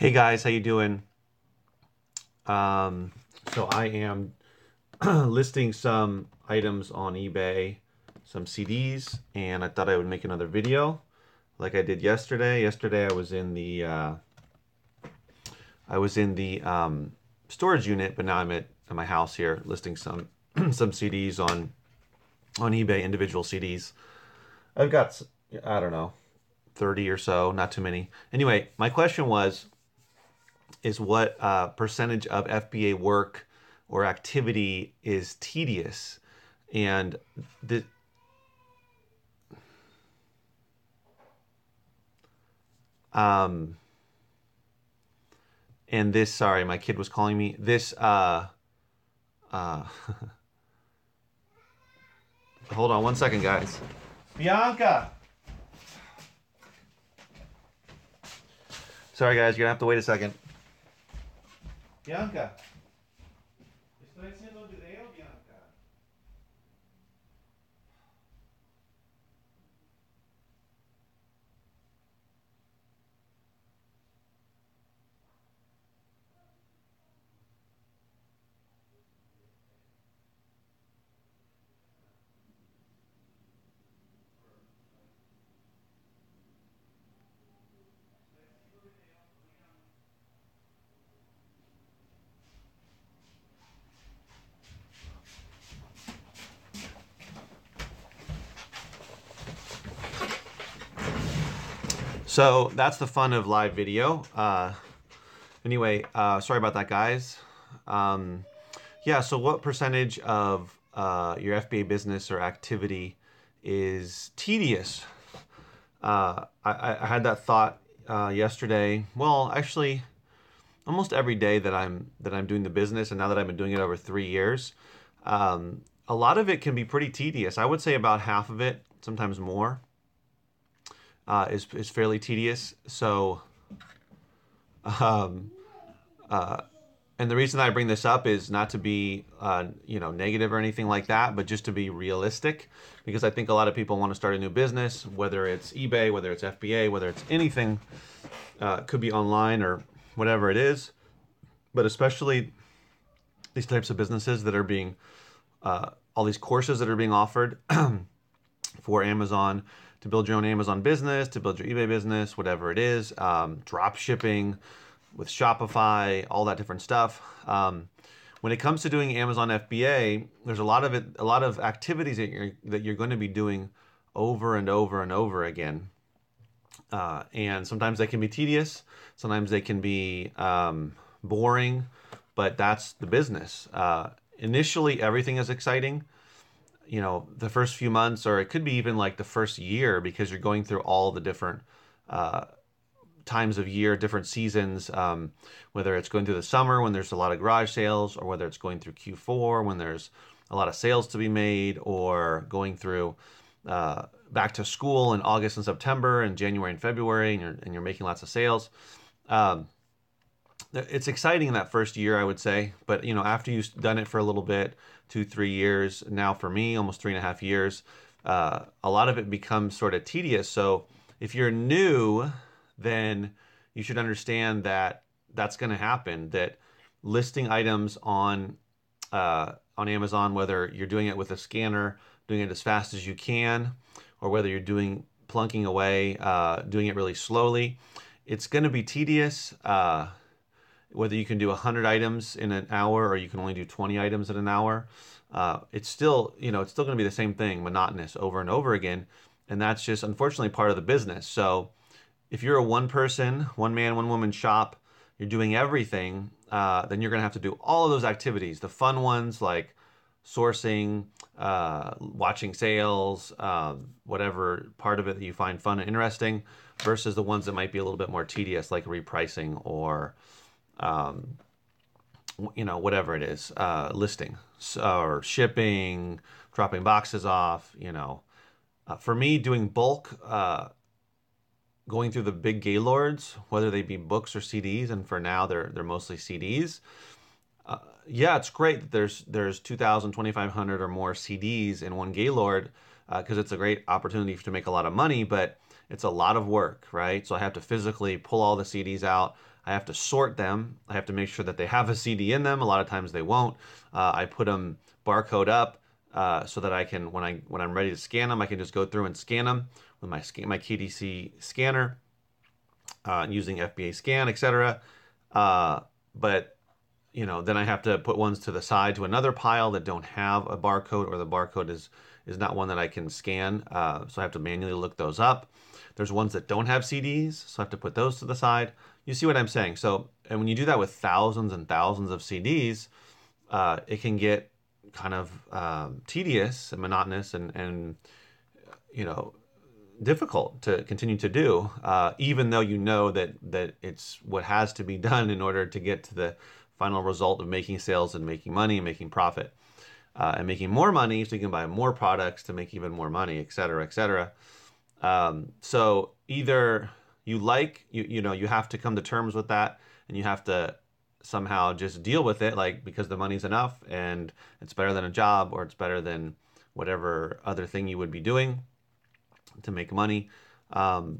Hey guys, how you doing? So I am listing some items on eBay, some CDs, and I thought I would make another video like I did yesterday. Yesterday I was in the storage unit, but now I'm at my house here listing some some CDs on eBay, individual CDs. I've got I don't know, 30 or so, not too many. Anyway, my question was is what percentage of FBA work or activity is tedious, and the um and this sorry, my kid was calling me. This uh hold on one second, guys. Bianca. Sorry guys, you're gonna have to wait a second. Bianca. Estoy haciendo video, Bianca. So that's the fun of live video. Anyway, sorry about that, guys. Um, yeah, so what percentage of your FBA business or activity is tedious? I had that thought yesterday. Well, actually, almost every day that I'm doing the business, and now that I've been doing it over 3 years, a lot of it can be pretty tedious. I would say about half of it, sometimes more, is fairly tedious. So, um, uh, and the reason I bring this up is not to be, negative or anything like that, but just to be realistic, because I think a lot of people want to start a new business, whether it's eBay, whether it's FBA, whether it's anything, could be online or whatever it is, but especially these types of businesses that are being, all these courses that are being offered for Amazon to build your own Amazon business, to build your eBay business, whatever it is, drop shipping with Shopify, all that different stuff. When it comes to doing Amazon FBA, there's a lot of activities that you're going to be doing over and over and over again, and sometimes they can be tedious, sometimes they can be boring, but that's the business. Initially, everything is exciting. The first few months, or it could be even like the first year, because you're going through all the different times of year, different seasons, whether it's going through the summer when there's a lot of garage sales, or whether it's going through Q4 when there's a lot of sales to be made, or going through back to school in August and September and January and February, and you're making lots of sales. Um, it's exciting in that first year, I would say, but after you've done it for a little bit, 2, 3 years, now for me, almost 3.5 years, a lot of it becomes sort of tedious. So if you're new, then you should understand that that's going to happen. That listing items on Amazon, whether you're doing it with a scanner, doing it as fast as you can, or whether you're doing plunking away, doing it really slowly, it's going to be tedious. Whether you can do 100 items in an hour or you can only do 20 items in an hour, it's still going to be the same thing, monotonous over and over again, and that's just unfortunately part of the business. So if you're a one person, one man, one woman shop, you're doing everything, then you're going to have to do all of those activities, the fun ones like sourcing, watching sales, whatever part of it that you find fun and interesting, versus the ones that might be a little bit more tedious, like repricing or whatever it is, listing, or shipping, dropping boxes off. For me, doing bulk, going through the big gaylords, whether they be books or CDs, and for now they're mostly CDs. Yeah, it's great that there's 2,000, 2,500 or more CDs in one gaylord, because it's a great opportunity to make a lot of money, but it's a lot of work, right? So I have to physically pull all the CDs out. I have to sort them. I have to make sure that they have a CD in them. A lot of times they won't. I put them barcode up so that I can, when I'm ready to scan them, I can just go through and scan them with my KDC scanner using FBA scan, etc. But then I have to put ones to the side to another pile that don't have a barcode, or the barcode is not one that I can scan. So I have to manually look those up. There's ones that don't have CDs, so I have to put those to the side. You see what I'm saying? So, and when you do that with thousands and thousands of CDs, it can get kind of tedious and monotonous and difficult to continue to do, even though you know that it's what has to be done in order to get to the final result of making sales and making money and making profit, and making more money so you can buy more products to make even more money, et cetera, et cetera. So either you have to come to terms with that, and you have to somehow just deal with it, like, because the money's enough and it's better than a job, or it's better than whatever other thing you would be doing to make money, or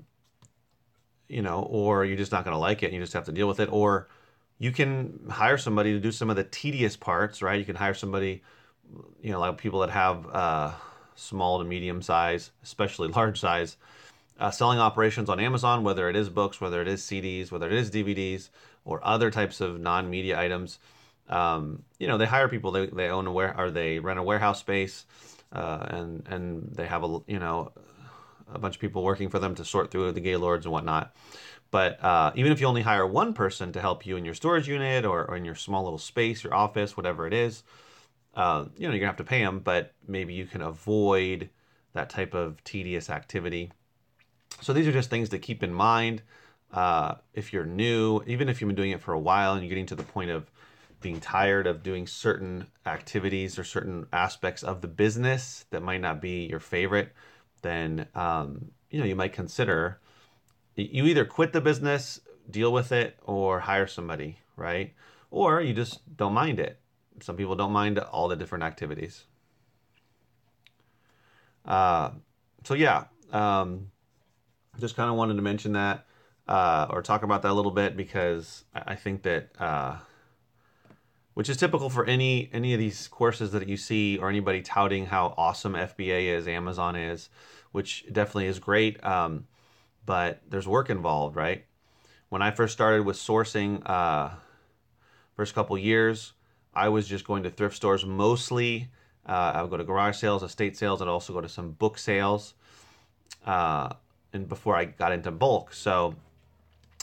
you're just not going to like it and you just have to deal with it. Or you can hire somebody to do some of the tedious parts, right? You can hire somebody, like people that have small to medium size, especially large size, selling operations on Amazon, whether it is books, whether it is CDs, whether it is DVDs, or other types of non-media items. They hire people. They own or they rent a warehouse space, and they have a bunch of people working for them to sort through the Gaylords and whatnot. But even if you only hire one person to help you in your storage unit or in your small little space, your office, whatever it is, you're gonna have to pay them. But maybe you can avoid that type of tedious activity. So these are just things to keep in mind if you're new, even if you've been doing it for a while and you're getting to the point of being tired of doing certain activities or certain aspects of the business that might not be your favorite. Then you might consider, you either quit the business, deal with it, or hire somebody, right? Or you just don't mind it. Some people don't mind all the different activities. So yeah, just kind of wanted to mention that, or talk about that a little bit, because I think that, which is typical for any of these courses that you see, or anybody touting how awesome FBA is, Amazon is, which definitely is great, but there's work involved, right? When I first started with sourcing, first couple years, I was just going to thrift stores mostly. I would go to garage sales, estate sales. I'd also go to some book sales, and before I got into bulk. So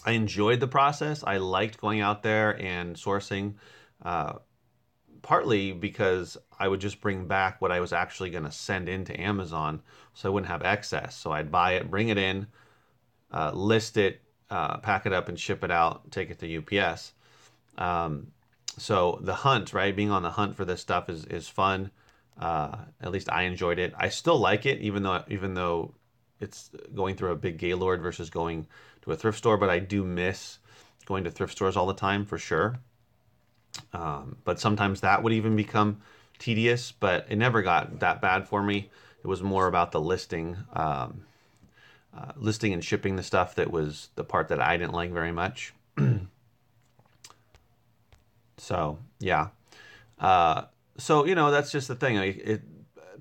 I enjoyed the process. I liked going out there and sourcing, partly because I would just bring back what I was actually going to send into Amazon, so I wouldn't have excess. So I'd buy it, bring it in, list it, pack it up and ship it out, take it to UPS. So the hunt, right? Being on the hunt for this stuff is fun. At least I enjoyed it. I still like it, even though it's going through a big Gaylord versus going to a thrift store, but I do miss going to thrift stores all the time, for sure. But sometimes that would even become tedious, but it never got that bad for me. It was more about the listing and shipping the stuff that was the part that I didn't like very much. So yeah, so that's just the thing.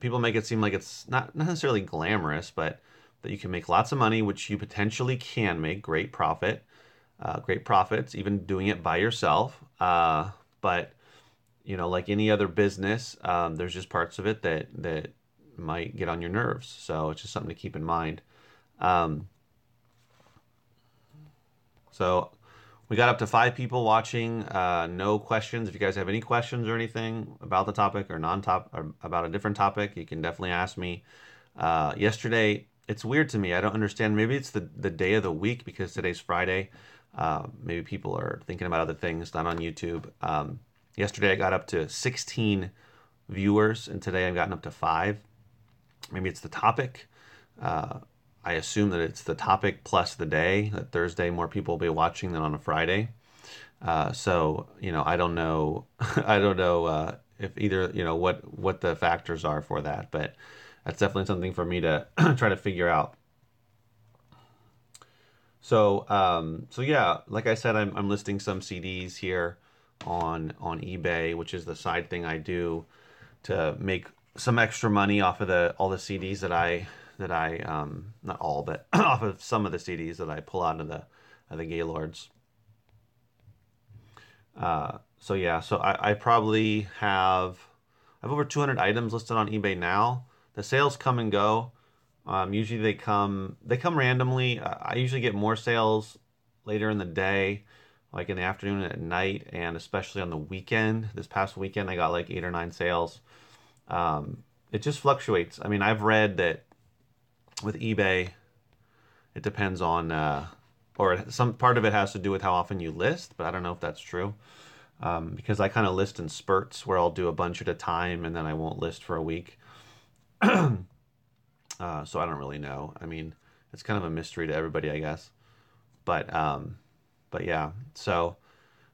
People make it seem like it's not necessarily glamorous, but that you can make lots of money, which you potentially can make great profits, even doing it by yourself. But like any other business, there's just parts of it that might get on your nerves. So it's just something to keep in mind. So we got up to 5 people watching. No questions. If you guys have any questions or anything about the topic or or about a different topic, you can definitely ask me. Yesterday, it's weird to me. I don't understand. Maybe it's the day of the week, because today's Friday. Maybe people are thinking about other things, not on YouTube. Yesterday I got up to 16 viewers, and today I've gotten up to 5. Maybe it's the topic. I assume that it's the topic plus the day. That Thursday more people will be watching than on a Friday. So I don't know. I don't know if either what the factors are for that, but that's definitely something for me to try to figure out. So yeah, like I said, I'm listing some CDs here on eBay, which is the side thing I do to make some extra money off of the all the CDs that I not all, but off of some of the CDs that I pull out of the Gaylords. So yeah, so I probably I have over 200 items listed on eBay now. The sales come and go. Usually they come randomly. I usually get more sales later in the day, like in the afternoon and at night, and especially on the weekend. This past weekend, I got like 8 or 9 sales. It just fluctuates. I mean, I've read that with eBay, it depends on, or some part of it has to do with how often you list, but I don't know if that's true. Because I kind of list in spurts where I'll do a bunch at a time and then I won't list for a week. So I don't really know. I mean, it's kind of a mystery to everybody, I guess. But but yeah. So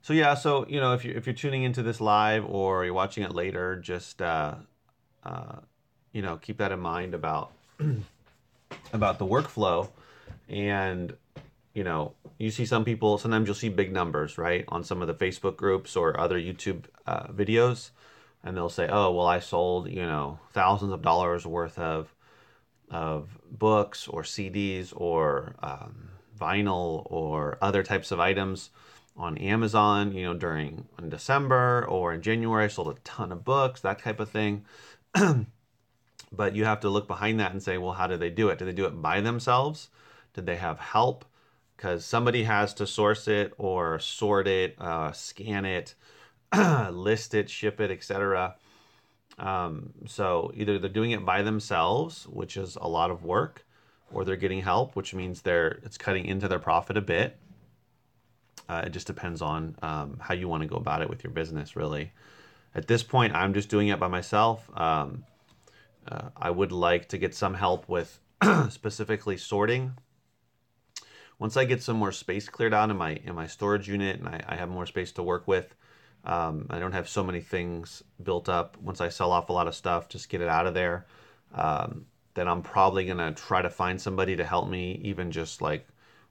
yeah. So you know, if you're tuning into this live or you're watching it later, just you know, keep that in mind about the workflow. And you know, you see some people. Sometimes you'll see big numbers, right, on some of the Facebook groups or other YouTube videos, and they'll say, "Oh, well, I sold thousands of dollars worth of books or CDs or vinyl or other types of items on Amazon, during in December or in January. I sold a ton of books, that type of thing." But you have to look behind that and say, well, how did they do it? Did they do it by themselves? Did they have help? Because somebody has to source it or sort it, scan it, list it, ship it, etc. So either they're doing it by themselves, which is a lot of work, or they're getting help, which means it's cutting into their profit a bit. It just depends on how you want to go about it with your business, really. At this point, I'm just doing it by myself. I would like to get some help with specifically sorting. Once I get some more space cleared out in my storage unit and I have more space to work with, I don't have so many things built up. Once I sell off a lot of stuff, just get it out of there. Then I'm probably gonna try to find somebody to help me, even just like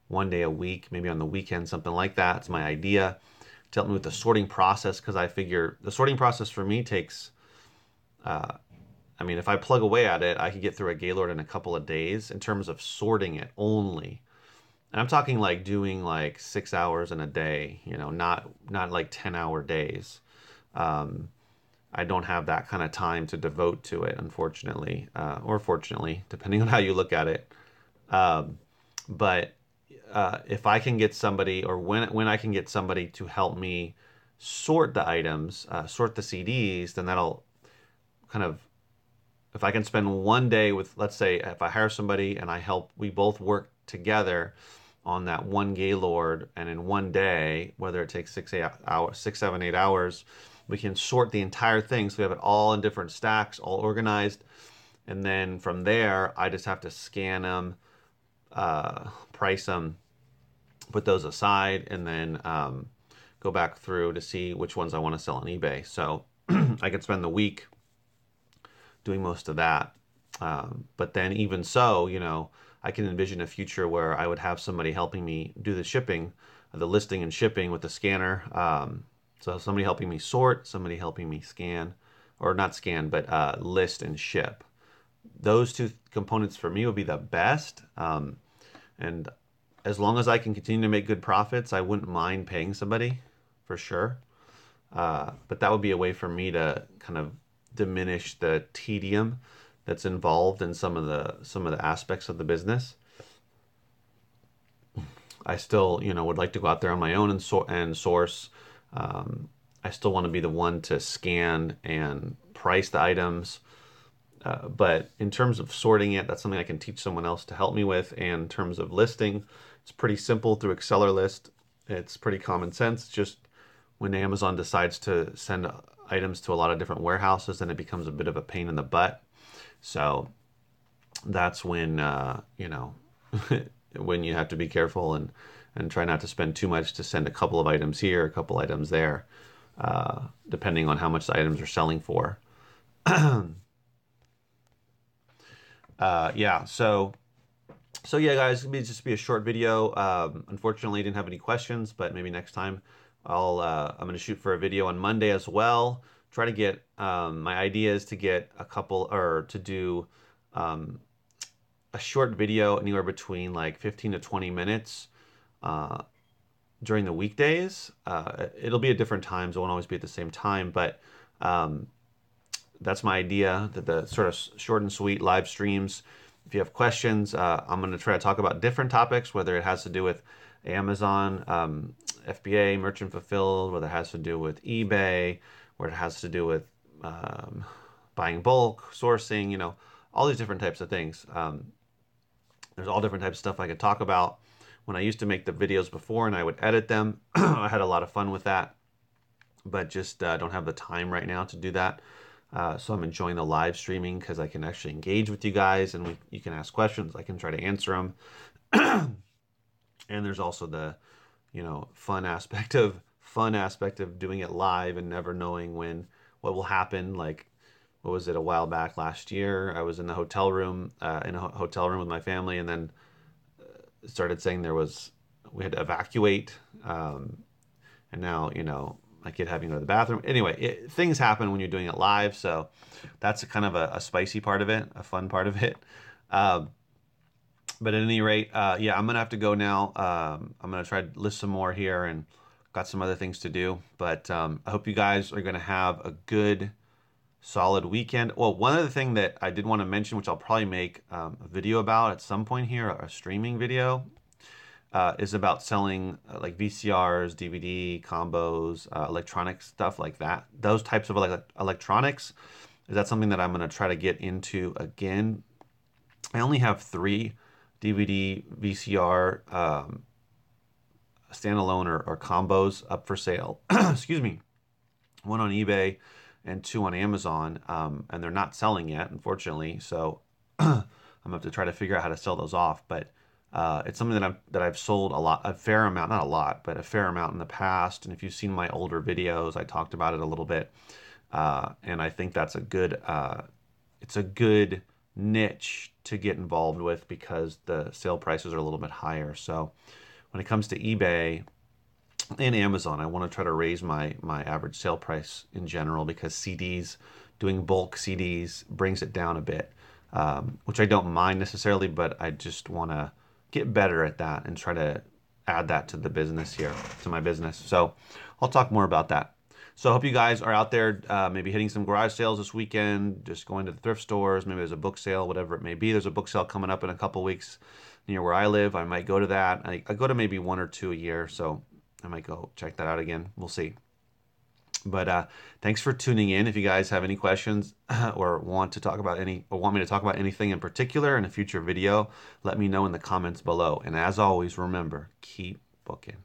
one day a week, maybe on the weekend, something like that. It's my idea to help me with the sorting process, because I figure the sorting process for me takes. I mean, if I plug away at it, I could get through a Gaylord in a couple of days in terms of sorting it only. And I'm talking like doing like 6 hours in a day, not like 10-hour days. I don't have that kind of time to devote to it, unfortunately, or fortunately, depending on how you look at it. But if I can get somebody, or when I can get somebody to help me sort the items, sort the CDs, then that'll kind of, if I can spend one day with, let's say, if I hire somebody and we both work together on that one Gaylord, and in one day, whether it takes 6, 7, 8 hours, we can sort the entire thing. So we have it all in different stacks, all organized. And then from there, I just have to scan them, price them, put those aside, and then go back through to see which ones I want to sell on eBay. So I could spend the week doing most of that. But then even so, I can envision a future where I would have somebody helping me do the shipping, the listing and shipping with the scanner. So somebody helping me sort, somebody helping me scan, or not scan, but list and ship. Those two components for me would be the best. And as long as I can continue to make good profits, I wouldn't mind paying somebody for sure. But that would be a way for me to kind of diminish the tedium that's involved in some of the aspects of the business. I still, would like to go out there on my own and source. I still want to be the one to scan and price the items. But in terms of sorting it, that's something I can teach someone else to help me with. And in terms of listing, it's pretty simple through AccelerList. It's pretty common sense. It's just when Amazon decides to send items to a lot of different warehouses, then it becomes a bit of a pain in the butt. So that's when, when you have to be careful and try not to spend too much to send a couple of items here, a couple items there, depending on how much the items are selling for. Yeah, so So yeah, guys, it'll just be a short video. Unfortunately, I didn't have any questions, but maybe next time I'm gonna shoot for a video on Monday as well. Try to get my idea is to get a couple or to do um, a short video anywhere between like 15 to 20 minutes uh, during the weekdays. It'll be at different times. It won't always be at the same time, but um, that's my idea. The sort of short and sweet live streams. If you have questions, I'm going to try to talk about different topics, whether it has to do with Amazon, FBA, merchant fulfilled, whether it has to do with eBay, whether it has to do with um, buying bulk, sourcing, all these different types of things. There's all different types of stuff I could talk about. When I used to make the videos before and I would edit them, I had a lot of fun with that, but just don't have the time right now to do that. So I'm enjoying the live streaming because I can actually engage with you guys and you can ask questions. I can try to answer them. And there's also the, fun aspect of doing it live and never knowing what will happen. Like, what was it, a while back last year? I was in the hotel room, in a hotel room with my family, and then started saying we had to evacuate. And now, my kid having to go to the bathroom. Anyway, things happen when you're doing it live. So that's kind of a spicy part of it, a fun part of it. But at any rate, yeah, I'm going to have to go now. I'm going to try to list some more here and got some other things to do. But I hope you guys are going to have a good, solid weekend. Well, one other thing that I did want to mention, which I'll probably make a video about at some point here, a streaming video, is about selling like VCRs, DVD combos, electronic stuff like that. Those types of electronics. Is that something that I'm going to try to get into again? I only have 3 DVD, VCR, standalone or combos up for sale. Excuse me. 1 on eBay and 2 on Amazon, and they're not selling yet, unfortunately. So I'm gonna have to try to figure out how to sell those off. But it's something that I've sold a fair amount, not a lot, but a fair amount in the past. And if you've seen my older videos, I talked about it a little bit. And I think that's it's a good niche to get involved with because the sale prices are a little bit higher. So when it comes to eBay and Amazon, I want to try to raise my average sale price in general because CDs, doing bulk CDs brings it down a bit, which I don't mind necessarily, but I just want to get better at that and try to add that to the business here, to my business. So I'll talk more about that. So I hope you guys are out there maybe hitting some garage sales this weekend, just going to the thrift stores. Maybe there's a book sale, whatever it may be. There's a book sale coming up in a couple weeks near where I live. I might go to that. I go to maybe 1 or 2 a year, so I might go check that out again. We'll see. But thanks for tuning in. If you guys have any questions or want me to talk about anything in particular in a future video, let me know in the comments below. And as always, remember, keep booking.